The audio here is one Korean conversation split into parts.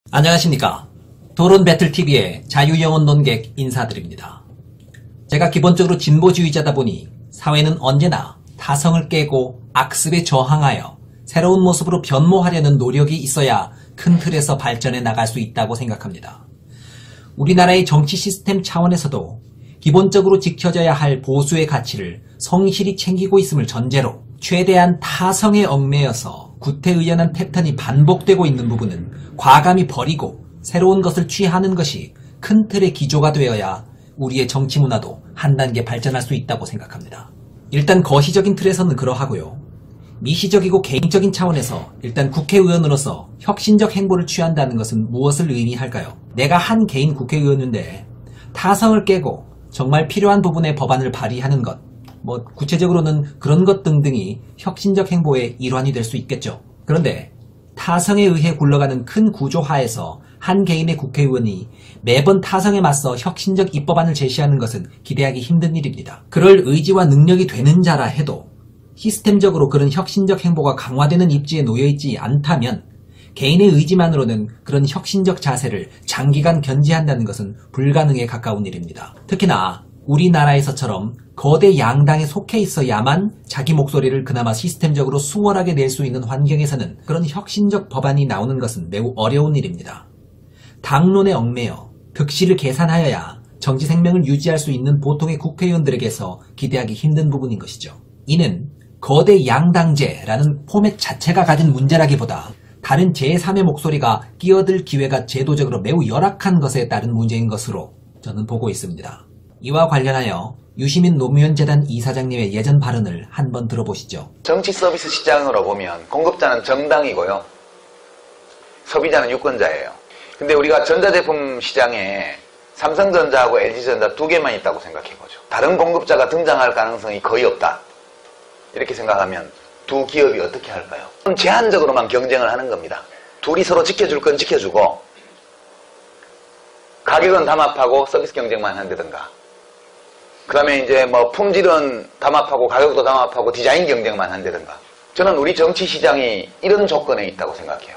안녕하십니까. 토론 배틀TV의 자유영혼 논객 인사드립니다. 제가 기본적으로 진보주의자다 보니 사회는 언제나 타성을 깨고 악습에 저항하여 새로운 모습으로 변모하려는 노력이 있어야 큰 틀에서 발전해 나갈 수 있다고 생각합니다. 우리나라의 정치 시스템 차원에서도 기본적으로 지켜져야 할 보수의 가치를 성실히 챙기고 있음을 전제로 최대한 타성에 얽매여서 구태의연한 패턴이 반복되고 있는 부분은 과감히 버리고 새로운 것을 취하는 것이 큰 틀의 기조가 되어야 우리의 정치 문화도 한 단계 발전할 수 있다고 생각합니다. 일단 거시적인 틀에서는 그러하고요. 미시적이고 개인적인 차원에서 일단 국회의원으로서 혁신적 행보를 취한다는 것은 무엇을 의미할까요? 내가 한 개인 국회의원인데 타성을 깨고 정말 필요한 부분의 법안을 발의하는 것, 구체적으로는 그런 것 등등이 혁신적 행보의 일환이 될 수 있겠죠. 그런데 타성에 의해 굴러가는 큰 구조 하에서 한 개인의 국회의원이 매번 타성에 맞서 혁신적 입법안을 제시하는 것은 기대하기 힘든 일입니다. 그럴 의지와 능력이 되는 자라 해도 시스템적으로 그런 혁신적 행보가 강화되는 입지에 놓여있지 않다면 개인의 의지만으로는 그런 혁신적 자세를 장기간 견지한다는 것은 불가능에 가까운 일입니다. 특히나 우리나라에서처럼 거대 양당에 속해 있어야만 자기 목소리를 그나마 시스템적으로 수월하게 낼 수 있는 환경에서는 그런 혁신적 법안이 나오는 것은 매우 어려운 일입니다. 당론에 얽매여 득실을 계산하여야 정치 생명을 유지할 수 있는 보통의 국회의원들에게서 기대하기 힘든 부분인 것이죠. 이는 거대 양당제라는 포맷 자체가 가진 문제라기보다 다른 제3의 목소리가 끼어들 기회가 제도적으로 매우 열악한 것에 따른 문제인 것으로 저는 보고 있습니다. 이와 관련하여 유시민 노무현재단 이사장님의 예전 발언을 한번 들어보시죠. 정치 서비스 시장으로 보면 공급자는 정당이고요. 소비자는 유권자예요. 근데 우리가 전자제품 시장에 삼성전자하고 LG전자 두 개만 있다고 생각해보죠. 다른 공급자가 등장할 가능성이 거의 없다. 이렇게 생각하면 두 기업이 어떻게 할까요? 제한적으로만 경쟁을 하는 겁니다. 둘이 서로 지켜줄 건 지켜주고 가격은 담합하고 서비스 경쟁만 한다든가, 그 다음에 이제 품질은 담합하고 가격도 담합하고 디자인 경쟁만 한다든가. 저는 우리 정치 시장이 이런 조건에 있다고 생각해요.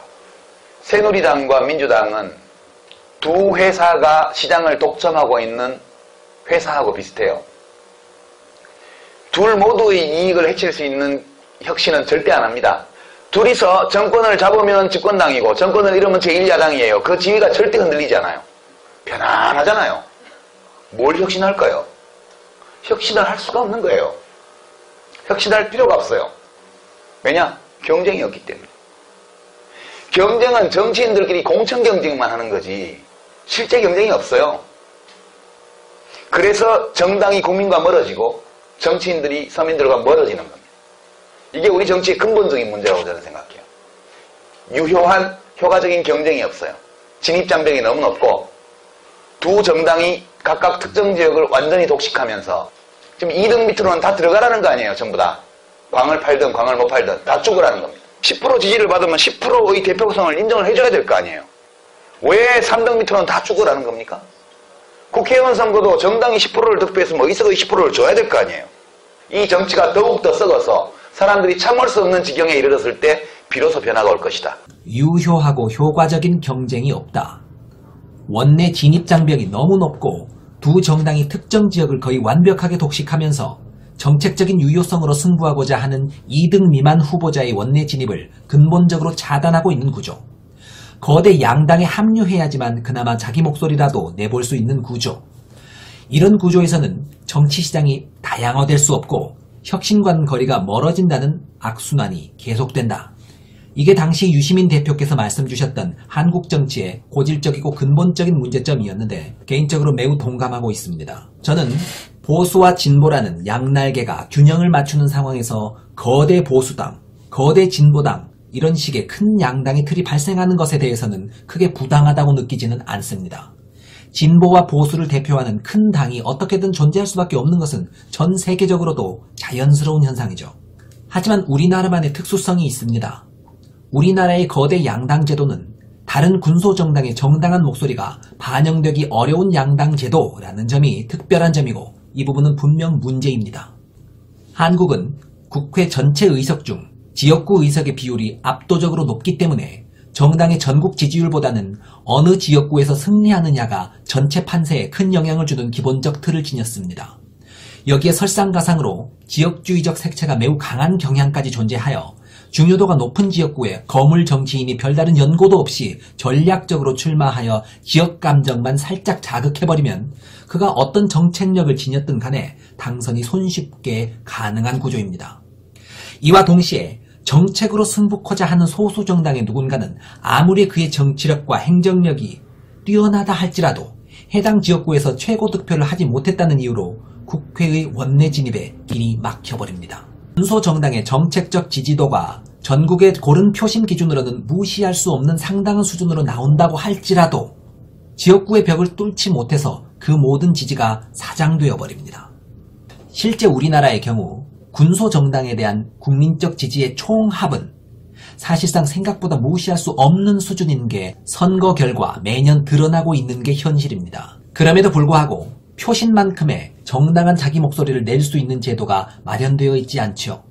새누리당과 민주당은 두 회사가 시장을 독점하고 있는 회사하고 비슷해요. 둘 모두의 이익을 해칠 수 있는 혁신은 절대 안 합니다. 둘이서 정권을 잡으면 집권당이고 정권을 잃으면 제1야당이에요. 그 지위가 절대 흔들리지 않아요. 편안하잖아요. 뭘 혁신할까요? 혁신을 할 수가 없는 거예요. 혁신할 필요가 없어요. 왜냐? 경쟁이 없기 때문에. 경쟁은 정치인들끼리 공천 경쟁만 하는 거지 실제 경쟁이 없어요. 그래서 정당이 국민과 멀어지고 정치인들이 서민들과 멀어지는 겁니다. 이게 우리 정치의 근본적인 문제라고 저는 생각해요. 유효한 효과적인 경쟁이 없어요. 진입장벽이 너무 높고 두 정당이 각각 특정 지역을 완전히 독식하면서 지금 2등 밑으로는 다 들어가라는 거 아니에요. 전부 다. 광을 팔든 광을 못 팔든 다 죽으라는 겁니다. 10% 지지를 받으면 10%의 대표성을 인정을 해줘야 될 거 아니에요. 왜 3등 밑으로는 다 죽으라는 겁니까? 국회의원 선거도 정당이 10%를 득표해서 의석의 10%를 줘야 될 거 아니에요. 이 정치가 더욱더 썩어서 사람들이 참을 수 없는 지경에 이르렀을 때 비로소 변화가 올 것이다. 유효하고 효과적인 경쟁이 없다. 원내 진입장벽이 너무 높고 두 정당이 특정 지역을 거의 완벽하게 독식하면서 정책적인 유효성으로 승부하고자 하는 2등 미만 후보자의 원내 진입을 근본적으로 차단하고 있는 구조. 거대 양당에 합류해야지만 그나마 자기 목소리라도 내볼 수 있는 구조. 이런 구조에서는 정치시장이 다양화될 수 없고 혁신과는 거리가 멀어진다는 악순환이 계속된다. 이게 당시 유시민 대표께서 말씀 주셨던 한국 정치의 고질적이고 근본적인 문제점이었는데 개인적으로 매우 동감하고 있습니다. 저는 보수와 진보라는 양날개가 균형을 맞추는 상황에서 거대 보수당, 거대 진보당 이런 식의 큰 양당의 틀이 발생하는 것에 대해서는 크게 부당하다고 느끼지는 않습니다. 진보와 보수를 대표하는 큰 당이 어떻게든 존재할 수밖에 없는 것은 전 세계적으로도 자연스러운 현상이죠. 하지만 우리나라만의 특수성이 있습니다. 우리나라의 거대 양당 제도는 다른 군소정당의 정당한 목소리가 반영되기 어려운 양당 제도라는 점이 특별한 점이고 이 부분은 분명 문제입니다. 한국은 국회 전체 의석 중 지역구 의석의 비율이 압도적으로 높기 때문에 정당의 전국 지지율보다는 어느 지역구에서 승리하느냐가 전체 판세에 큰 영향을 주는 기본적 틀을 지녔습니다. 여기에 설상가상으로 지역주의적 색채가 매우 강한 경향까지 존재하여 중요도가 높은 지역구에 거물 정치인이 별다른 연고도 없이 전략적으로 출마하여 지역 감정만 살짝 자극해버리면 그가 어떤 정책력을 지녔든 간에 당선이 손쉽게 가능한 구조입니다. 이와 동시에 정책으로 승부코자 하는 소수 정당의 누군가는 아무리 그의 정치력과 행정력이 뛰어나다 할지라도 해당 지역구에서 최고 득표를 하지 못했다는 이유로 국회의 원내 진입에 길이 막혀버립니다. 군소 정당의 정책적 지지도가 전국의 고른 표심 기준으로는 무시할 수 없는 상당한 수준으로 나온다고 할지라도 지역구의 벽을 뚫지 못해서 그 모든 지지가 사장되어 버립니다. 실제 우리나라의 경우 군소 정당에 대한 국민적 지지의 총합은 사실상 생각보다 무시할 수 없는 수준인 게 선거 결과 매년 드러나고 있는 게 현실입니다. 그럼에도 불구하고 표심만큼의 정당한 자기 목소리를 낼 수 있는 제도가 마련되어 있지 않죠.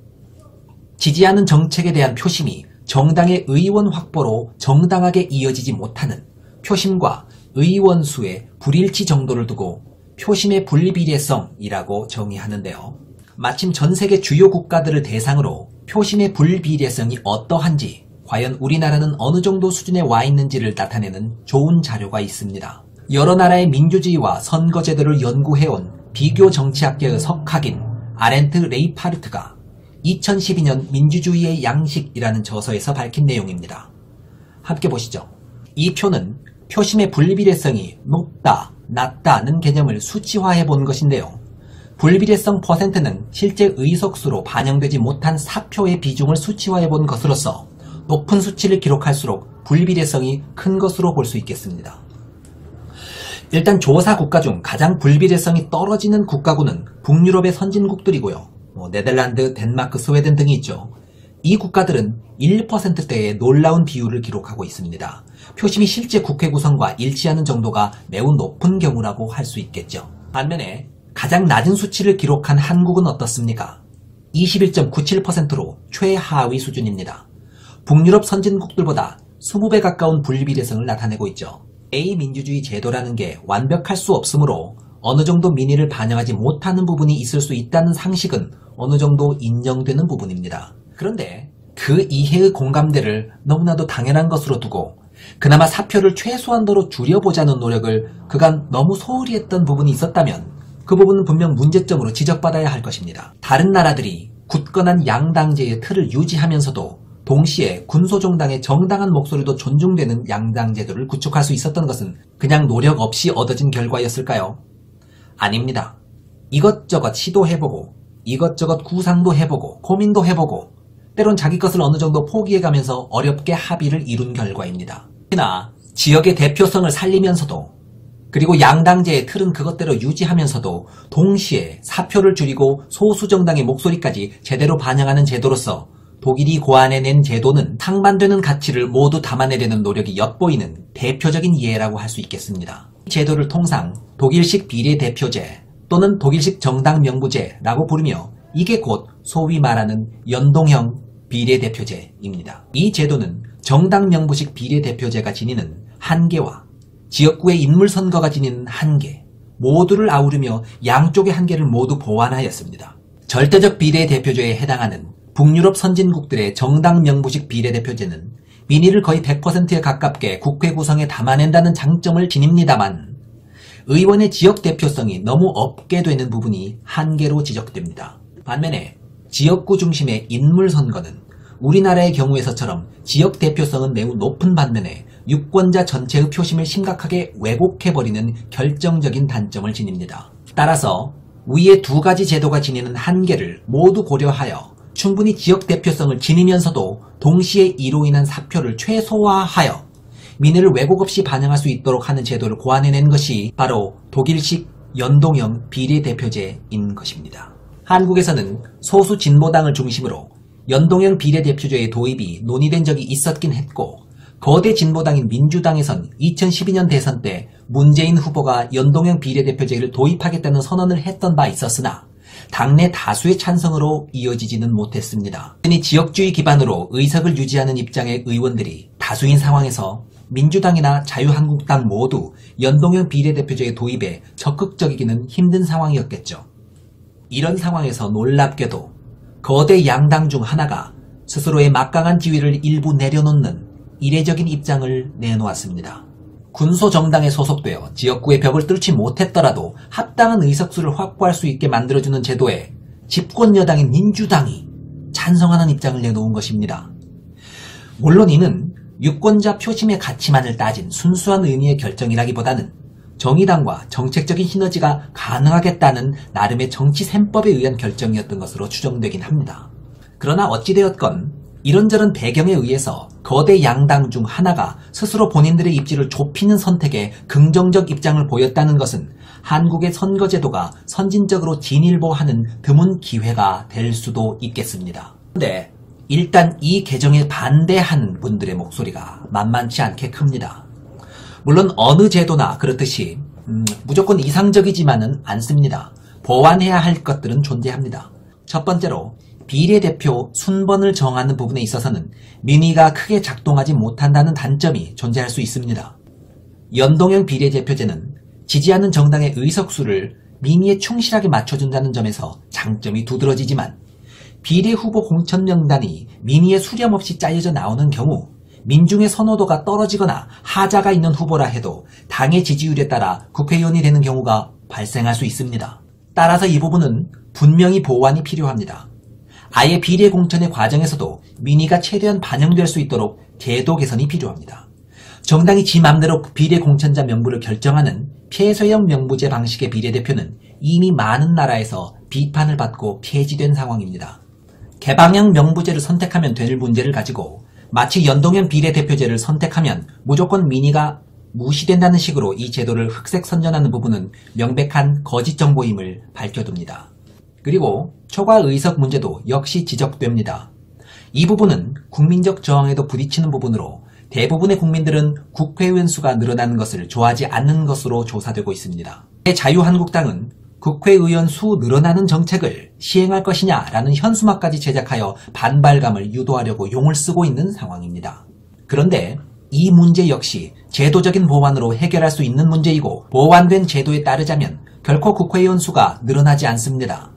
지지하는 정책에 대한 표심이 정당의 의원 확보로 정당하게 이어지지 못하는 표심과 의원 수의 불일치 정도를 두고 표심의 불비례성이라고 정의하는데요. 마침 전 세계 주요 국가들을 대상으로 표심의 불비례성이 어떠한지, 과연 우리나라는 어느 정도 수준에 와 있는지를 나타내는 좋은 자료가 있습니다. 여러 나라의 민주주의와 선거제도를 연구해온 비교정치학계의 석학인 아렌트 레이파르트가 2012년 민주주의의 양식이라는 저서에서 밝힌 내용입니다. 함께 보시죠. 이 표는 표심의 불비례성이 높다, 낮다는 개념을 수치화해 본 것인데요. 불비례성 퍼센트는 실제 의석수로 반영되지 못한 사표의 비중을 수치화해 본 것으로서 높은 수치를 기록할수록 불비례성이 큰 것으로 볼 수 있겠습니다. 일단 조사 국가 중 가장 불비례성이 떨어지는 국가군은 북유럽의 선진국들이고요. 네덜란드, 덴마크, 스웨덴 등이 있죠. 이 국가들은 1%대의 놀라운 비율을 기록하고 있습니다. 표심이 실제 국회 구성과 일치하는 정도가 매우 높은 경우라고 할 수 있겠죠. 반면에 가장 낮은 수치를 기록한 한국은 어떻습니까? 21.97%로 최하위 수준입니다. 북유럽 선진국들보다 20배 가까운 불비례성을 나타내고 있죠. A민주주의 제도라는 게 완벽할 수 없으므로 어느 정도 민의를 반영하지 못하는 부분이 있을 수 있다는 상식은 어느 정도 인정되는 부분입니다. 그런데 그 이해의 공감대를 너무나도 당연한 것으로 두고 그나마 사표를 최소한도로 줄여보자는 노력을 그간 너무 소홀히 했던 부분이 있었다면 그 부분은 분명 문제점으로 지적받아야 할 것입니다. 다른 나라들이 굳건한 양당제의 틀을 유지하면서도 동시에 군소정당의 정당한 목소리도 존중되는 양당제도를 구축할 수 있었던 것은 그냥 노력 없이 얻어진 결과였을까요? 아닙니다. 이것저것 시도해보고 이것저것 구상도 해보고 고민도 해보고 때론 자기 것을 어느 정도 포기해가면서 어렵게 합의를 이룬 결과입니다. 특히나 지역의 대표성을 살리면서도 그리고 양당제의 틀은 그것대로 유지하면서도 동시에 사표를 줄이고 소수정당의 목소리까지 제대로 반영하는 제도로서 독일이 고안해낸 제도는 상반되는 가치를 모두 담아내려는 노력이 엿보이는 대표적인 예라고 할 수 있겠습니다. 이 제도를 통상 독일식 비례대표제 또는 독일식 정당명부제라고 부르며 이게 곧 소위 말하는 연동형 비례대표제입니다. 이 제도는 정당명부식 비례대표제가 지니는 한계와 지역구의 인물선거가 지니는 한계 모두를 아우르며 양쪽의 한계를 모두 보완하였습니다. 절대적 비례대표제에 해당하는 북유럽 선진국들의 정당명부식 비례대표제는 민의를 거의 100%에 가깝게 국회 구성에 담아낸다는 장점을 지닙니다만 의원의 지역 대표성이 너무 없게 되는 부분이 한계로 지적됩니다. 반면에 지역구 중심의 인물선거는 우리나라의 경우에서처럼 지역 대표성은 매우 높은 반면에 유권자 전체의 표심을 심각하게 왜곡해버리는 결정적인 단점을 지닙니다. 따라서 위의 두 가지 제도가 지니는 한계를 모두 고려하여 충분히 지역 대표성을 지니면서도 동시에 이로 인한 사표를 최소화하여 민의를 왜곡 없이 반영할 수 있도록 하는 제도를 고안해낸 것이 바로 독일식 연동형 비례대표제인 것입니다. 한국에서는 소수 진보당을 중심으로 연동형 비례대표제의 도입이 논의된 적이 있었긴 했고 거대 진보당인 민주당에선 2012년 대선 때 문재인 후보가 연동형 비례대표제를 도입하겠다는 선언을 했던 바 있었으나 당내 다수의 찬성으로 이어지지는 못했습니다. 지역주의 기반으로 의석을 유지하는 입장의 의원들이 다수인 상황에서 민주당이나 자유한국당 모두 연동형 비례대표제의 도입에 적극적이기는 힘든 상황이었겠죠. 이런 상황에서 놀랍게도 거대 양당 중 하나가 스스로의 막강한 지위를 일부 내려놓는 이례적인 입장을 내놓았습니다. 군소정당에 소속되어 지역구의 벽을 뚫지 못했더라도 합당한 의석수를 확보할 수 있게 만들어주는 제도에 집권여당인 민주당이 찬성하는 입장을 내놓은 것입니다. 물론 이는 유권자 표심의 가치만을 따진 순수한 의미의 결정이라기보다는 정의당과 정책적인 시너지가 가능하겠다는 나름의 정치 셈법에 의한 결정이었던 것으로 추정되긴 합니다. 그러나 어찌되었건 이런저런 배경에 의해서 거대 양당 중 하나가 스스로 본인들의 입지를 좁히는 선택에 긍정적 입장을 보였다는 것은 한국의 선거제도가 선진적으로 진일보하는 드문 기회가 될 수도 있겠습니다. 그런데 일단 이 개정에 반대하는 분들의 목소리가 만만치 않게 큽니다. 물론 어느 제도나 그렇듯이 무조건 이상적이지만은 않습니다. 보완해야 할 것들은 존재합니다. 첫 번째로 비례대표 순번을 정하는 부분에 있어서는 민의가 크게 작동하지 못한다는 단점이 존재할 수 있습니다. 연동형 비례대표제는 지지하는 정당의 의석수를 민의에 충실하게 맞춰준다는 점에서 장점이 두드러지지만 비례후보 공천명단이 민의에 수렴 없이 짜여져 나오는 경우 민중의 선호도가 떨어지거나 하자가 있는 후보라 해도 당의 지지율에 따라 국회의원이 되는 경우가 발생할 수 있습니다. 따라서 이 부분은 분명히 보완이 필요합니다. 아예 비례 공천의 과정에서도 민의가 최대한 반영될 수 있도록 제도 개선이 필요합니다. 정당이 지 맘대로 비례 공천자 명부를 결정하는 폐쇄형 명부제 방식의 비례대표는 이미 많은 나라에서 비판을 받고 폐지된 상황입니다. 개방형 명부제를 선택하면 될 문제를 가지고 마치 연동형 비례대표제를 선택하면 무조건 민의가 무시된다는 식으로 이 제도를 흑색 선전하는 부분은 명백한 거짓 정보임을 밝혀둡니다. 그리고 초과 의석 문제도 역시 지적됩니다. 이 부분은 국민적 저항에도 부딪히는 부분으로 대부분의 국민들은 국회의원 수가 늘어나는 것을 좋아하지 않는 것으로 조사되고 있습니다. 자유한국당은 국회의원 수 늘어나는 정책을 시행할 것이냐라는 현수막까지 제작하여 반발감을 유도하려고 용을 쓰고 있는 상황입니다. 그런데 이 문제 역시 제도적인 보완으로 해결할 수 있는 문제이고 보완된 제도에 따르자면 결코 국회의원 수가 늘어나지 않습니다.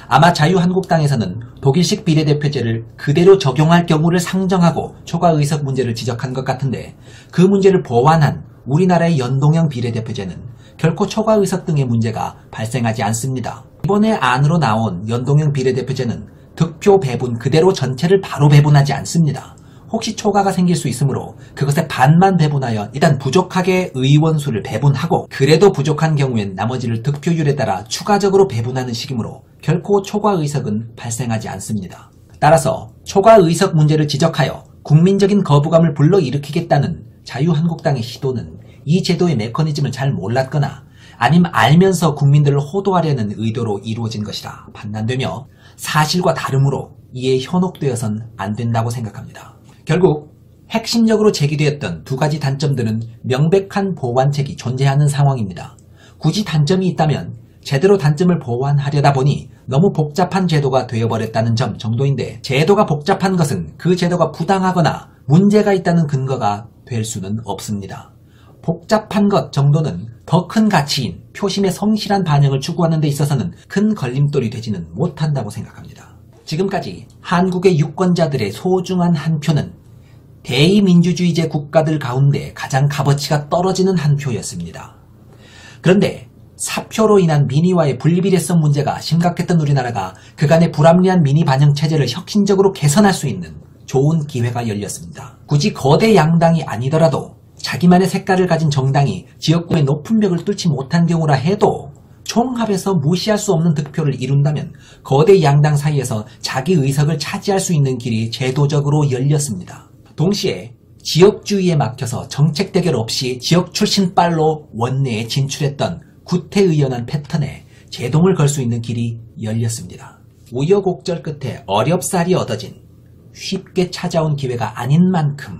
아마 자유한국당에서는 독일식 비례대표제를 그대로 적용할 경우를 상정하고 초과 의석 문제를 지적한 것 같은데 그 문제를 보완한 우리나라의 연동형 비례대표제는 결코 초과 의석 등의 문제가 발생하지 않습니다. 이번에 안으로 나온 연동형 비례대표제는 득표 배분 그대로 전체를 바로 배분하지 않습니다. 혹시 초과가 생길 수 있으므로 그것의 반만 배분하여 일단 부족하게 의원 수를 배분하고 그래도 부족한 경우엔 나머지를 득표율에 따라 추가적으로 배분하는 식이므로 결코 초과 의석은 발생하지 않습니다. 따라서 초과 의석 문제를 지적하여 국민적인 거부감을 불러일으키겠다는 자유한국당의 시도는 이 제도의 메커니즘을 잘 몰랐거나 아니면 알면서 국민들을 호도하려는 의도로 이루어진 것이라 판단되며 사실과 다름으로 이에 현혹되어선 안 된다고 생각합니다. 결국 핵심적으로 제기되었던 두 가지 단점들은 명백한 보완책이 존재하는 상황입니다. 굳이 단점이 있다면 제대로 단점을 보완하려다 보니 너무 복잡한 제도가 되어버렸다는 점 정도인데 제도가 복잡한 것은 그 제도가 부당하거나 문제가 있다는 근거가 될 수는 없습니다. 복잡한 것 정도는 더 큰 가치인 표심의 성실한 반영을 추구하는 데 있어서는 큰 걸림돌이 되지는 못한다고 생각합니다. 지금까지 한국의 유권자들의 소중한 한 표는 대의민주주의제 국가들 가운데 가장 값어치가 떨어지는 한 표였습니다. 그런데 사표로 인한 민의와의 분리비례성 문제가 심각했던 우리나라가 그간의 불합리한 민의 반영 체제를 혁신적으로 개선할 수 있는 좋은 기회가 열렸습니다. 굳이 거대 양당이 아니더라도 자기만의 색깔을 가진 정당이 지역구의 높은 벽을 뚫지 못한 경우라 해도 총합에서 무시할 수 없는 득표를 이룬다면 거대 양당 사이에서 자기 의석을 차지할 수 있는 길이 제도적으로 열렸습니다. 동시에 지역주의에 막혀서 정책 대결 없이 지역 출신 빨로 원내에 진출했던 구태의연한 패턴에 제동을 걸 수 있는 길이 열렸습니다. 우여곡절 끝에 어렵사리 얻어진 쉽게 찾아온 기회가 아닌 만큼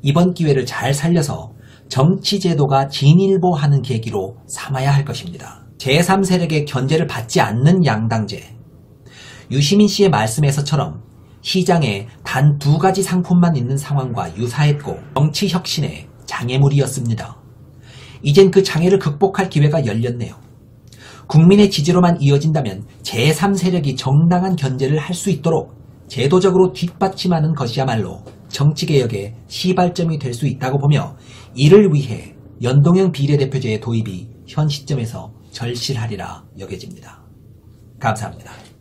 이번 기회를 잘 살려서 정치제도가 진일보하는 계기로 삼아야 할 것입니다. 제3세력의 견제를 받지 않는 양당제. 유시민 씨의 말씀에서처럼 시장에 단 2가지 상품만 있는 상황과 유사했고 정치 혁신의 장애물이었습니다. 이젠 그 장애를 극복할 기회가 열렸네요. 국민의 지지로만 이어진다면 제3세력이 정당한 견제를 할 수 있도록 제도적으로 뒷받침하는 것이야말로 정치개혁의 시발점이 될 수 있다고 보며 이를 위해 연동형 비례대표제의 도입이 현 시점에서 절실하리라 여겨집니다. 감사합니다.